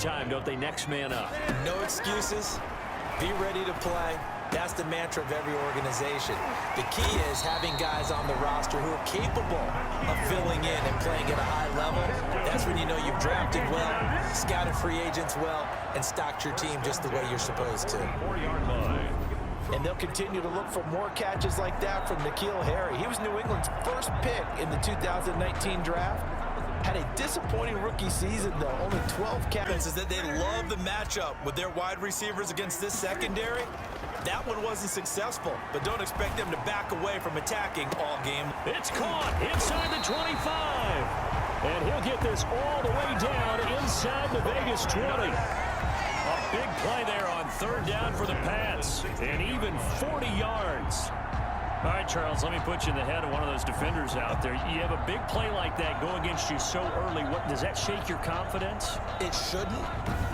time, don't they? Next man up. No excuses. Be ready to play. That's the mantra of every organization. The key is having guys on the roster who are capable of filling in and playing at a high level. That's when you know you've drafted well, scouted free agents well, and stocked your team just the way you're supposed to. 4-yard line. And they'll continue to look for more catches like that from N'Keal Harry. He was New England's first pick in the 2019 draft. Had a disappointing rookie season, though. Only 12 catches. Is that they love the matchup with their wide receivers against this secondary. That one wasn't successful, but don't expect them to back away from attacking all game. It's caught inside the 25. And he'll get this all the way down inside the Vegas 20. A big play there on 3rd down for the Pats. And even 40 yards. All right, Charles, let me put you in the head of one of those defenders out there. You have a big play like that go against you so early. What does that shake your confidence? It shouldn't,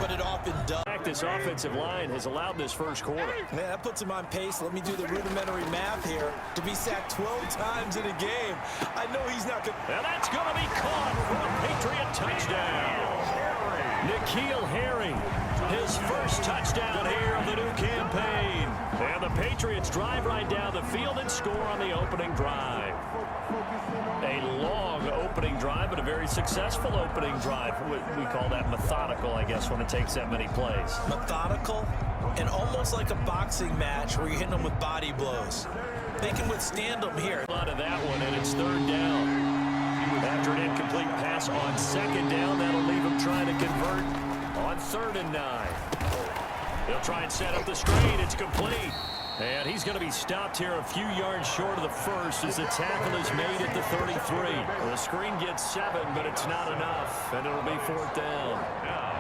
but it often does. This offensive line has allowed this first quarter. Man, that puts him on pace. Let me do the rudimentary math here. To be sacked 12 times in a game, I know he's not going to... And that's going to be caught for a Patriot touchdown. N'Keal Harry, his first touchdown here of the new campaign. And the Patriots drive right down the field and score on the opening drive. A long opening drive, but a very successful opening drive. We call that methodical, I guess, when it takes that many plays. Methodical and almost like a boxing match where you're hitting them with body blows. They can withstand them here. A lot of that one, and it's 3rd down. After an incomplete pass on 2nd down, that'll leave him trying to convert on 3rd and 9. They'll try and set up the screen. It's complete. And he's going to be stopped here a few yards short of the first as the tackle is made at the 33. The screen gets 7, but it's not enough, and it'll be 4th down.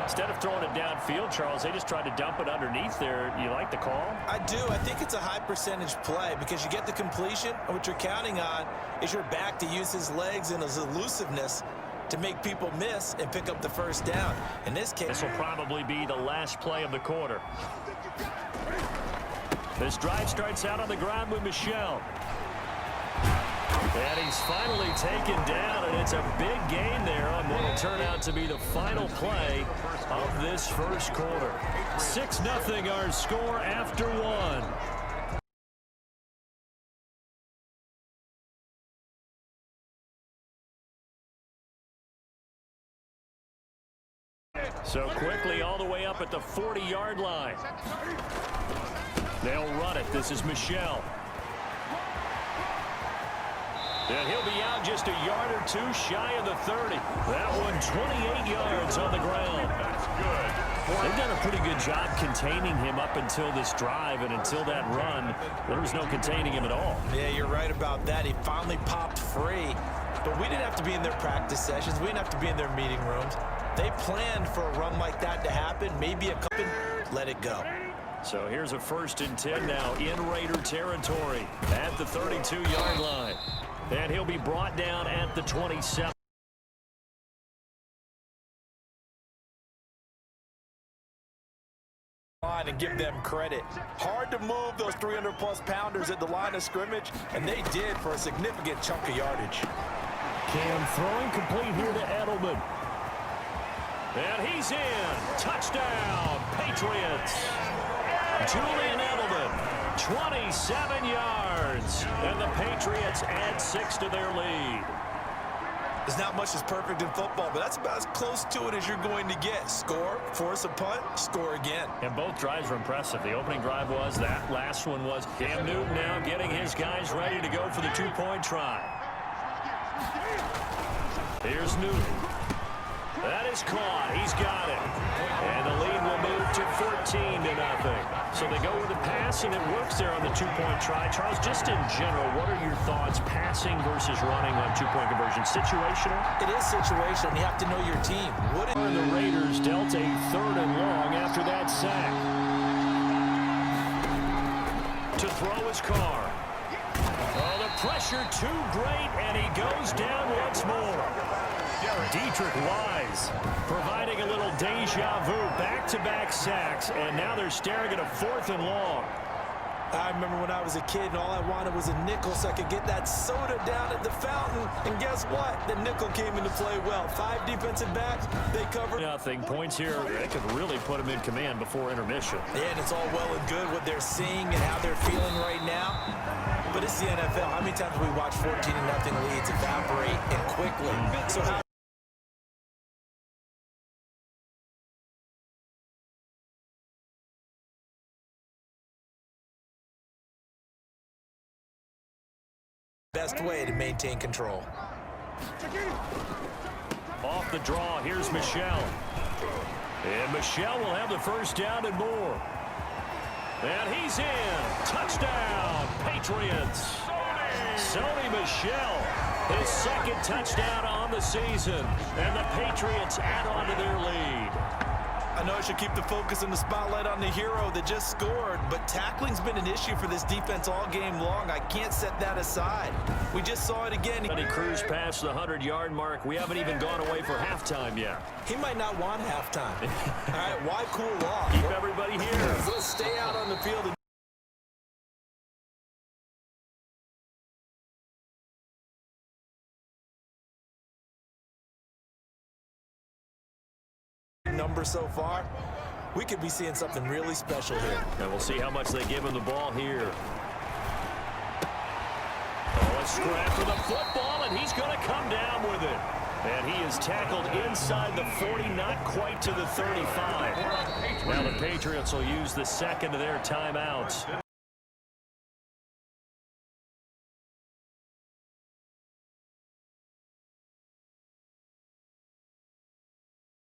Instead of throwing it downfield, Charles, they just tried to dump it underneath there. You like the call? I do. I think it's a high percentage play because you get the completion, and what you're counting on is your back to use his legs and his elusiveness to make people miss and pick up the 1st down. In this case, this will probably be the last play of the quarter. This drive starts out on the ground with Michel. And he's finally taken down, and it's a big gain there on what will turn out to be the final play of this first quarter. 6-0 our score after 1. So quickly all the way up at the 40-yard line. They'll run it. This is Michel. And he'll be out just a yard or two shy of the 30. That one 28 yards on the ground. That's good. They've done a pretty good job containing him up until this drive, and until that run, there was no containing him at all. Yeah, you're right about that. He finally popped free. But we didn't have to be in their practice sessions. We didn't have to be in their meeting rooms. They planned for a run like that to happen. Maybe a couple, let it go. So here's a 1st and 10 now in Raider territory at the 32-yard line. And he'll be brought down at the 27. And give them credit. Hard to move those 300-plus pounders at the line of scrimmage, and they did for a significant chunk of yardage. Cam throwing complete here to Edelman. And he's in. Touchdown, Patriots. Julian Edelman, 27 yards. And the Patriots add 6 to their lead. There's not much that's perfect in football, but that's about as close to it as you're going to get. Score, force a punt, score again. And both drives were impressive. The opening drive was, that last one was. Cam Newton now getting his guys ready to go for the 2-point try. Here's Newton. That is caught. He's got it. And the lead will move to 14-0. So they go with the pass, and it works there on the 2-point try. Charles, just in general, what are your thoughts passing versus running on 2-point conversion? Situational? It is situational. You have to know your team. The Raiders dealt a 3rd and long after that sack. To throw his car. Oh, the pressure too great, and he goes down once more. Dietrich Wise providing a little deja vu, back-to-back sacks, and now they're staring at a 4th and long. I remember when I was a kid and all I wanted was a nickel so I could get that soda down at the fountain. And guess what? The nickel came into play well. 5 defensive backs, they covered. Nothing. Points here. They could really put them in command before intermission. Yeah, and it's all well and good what they're seeing and how they're feeling right now. But it's the NFL. How many times have we watched 14-0 leads evaporate and quickly? So how best way to maintain control. Off the draw, here's Michel. And Michel will have the first down and more. And he's in. Touchdown, Patriots. Sony Michel, his second touchdown on the season. And the Patriots add on to their lead. I know I should keep the focus and the spotlight on the hero that just scored, but tackling's been an issue for this defense all game long. I can't set that aside. We just saw it again. He cruised past the 100-yard mark. We haven't even gone away for halftime yet. He might not want halftime. All right, why cool off? Keep everybody here. Let's stay out on the field. Number so far, we could be seeing something really special here. And we'll see how much they give him the ball here. Oh, a scrap for the football, and he's going to come down with it. And he is tackled inside the 40, not quite to the 35. Now the Patriots will use the second of their timeouts.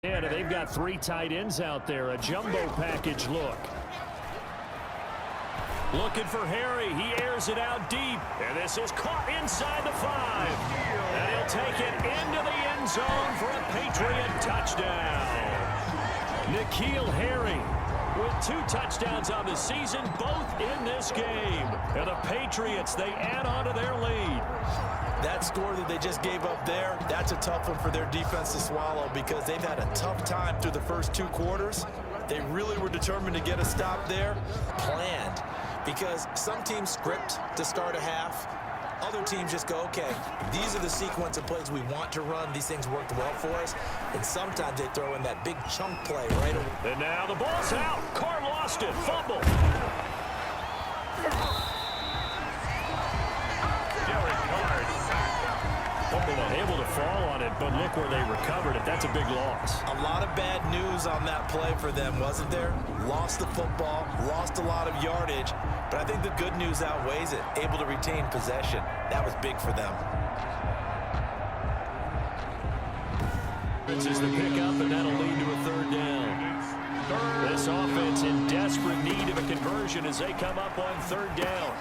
And they've got 3 tight ends out there, a jumbo package look. Looking for Harry. He airs it out deep. And this is caught inside the 5. And he'll take it into the end zone for a Patriot touchdown. N'Keal Harry with 2 touchdowns on the season, both in this game. And the Patriots, they add on to their lead. That score that they just gave up there, that's a tough one for their defense to swallow because they've had a tough time through the first 2 quarters. They really were determined to get a stop there. Planned, because some teams script to start a half. Other teams just go, okay, these are the sequence of plays we want to run. These things worked well for us. And sometimes they throw in that big chunk play right away. And now the ball's out. Carr lost it. Fumble. Able to fall on it, but look where they recovered it. That's a big loss. A lot of bad news on that play for them, wasn't there? Lost the football, lost a lot of yardage, but I think the good news outweighs it. Able to retain possession. That was big for them. This is the pickup, and that'll lead to a 3rd down. This offense in desperate need of a conversion as they come up on 3rd down.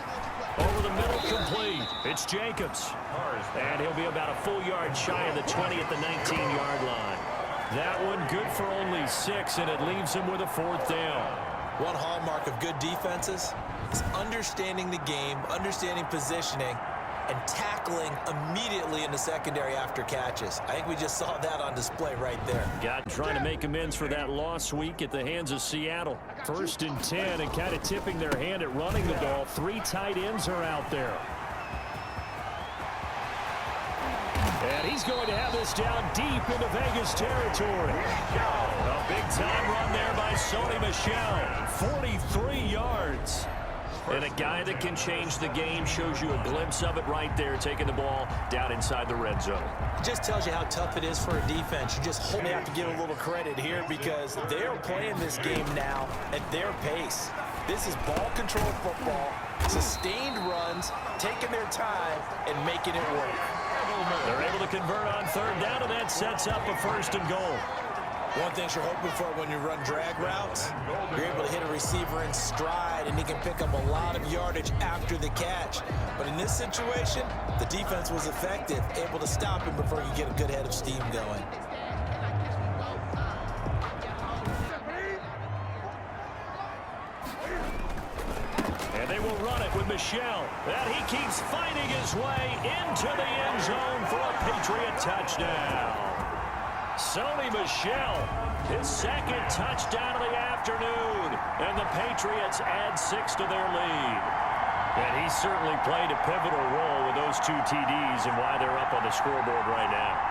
Over the middle, complete. It's Jacobs. And he'll be about a full yard shy of the 20 at the 19-yard line. That one good for only 6, and it leaves him with a 4th down. One hallmark of good defenses is understanding the game, understanding positioning, and tackling immediately in the secondary after catches. I think we just saw that on display right there. Trying to make amends for that lost week at the hands of Seattle. 1st and 10, and kind of tipping their hand at running the ball. 3 tight ends are out there. And he's going to have this down deep into Vegas territory. A big-time run there by Sony Michel. 43 yards. And a guy that can change the game, shows you a glimpse of it right there, taking the ball down inside the red zone. It just tells you how tough it is for a defense. You just hold. They have to give a little credit here because they're playing this game now at their pace. This is ball control football, sustained runs, taking their time, and making it work. They're able to convert on 3rd down, and that sets up a 1st and goal. One thing you're hoping for when you run drag routes, you're able to hit a receiver in stride, and he can pick up a lot of yardage after the catch. But in this situation, the defense was effective, able to stop him before you get a good head of steam going. And they will run it with Michel. And he keeps fighting his way into the end zone for a Patriot touchdown. Sony Michel, his 2nd touchdown of the afternoon. And the Patriots add 6 to their lead. And he certainly played a pivotal role with those 2 TDs and why they're up on the scoreboard right now.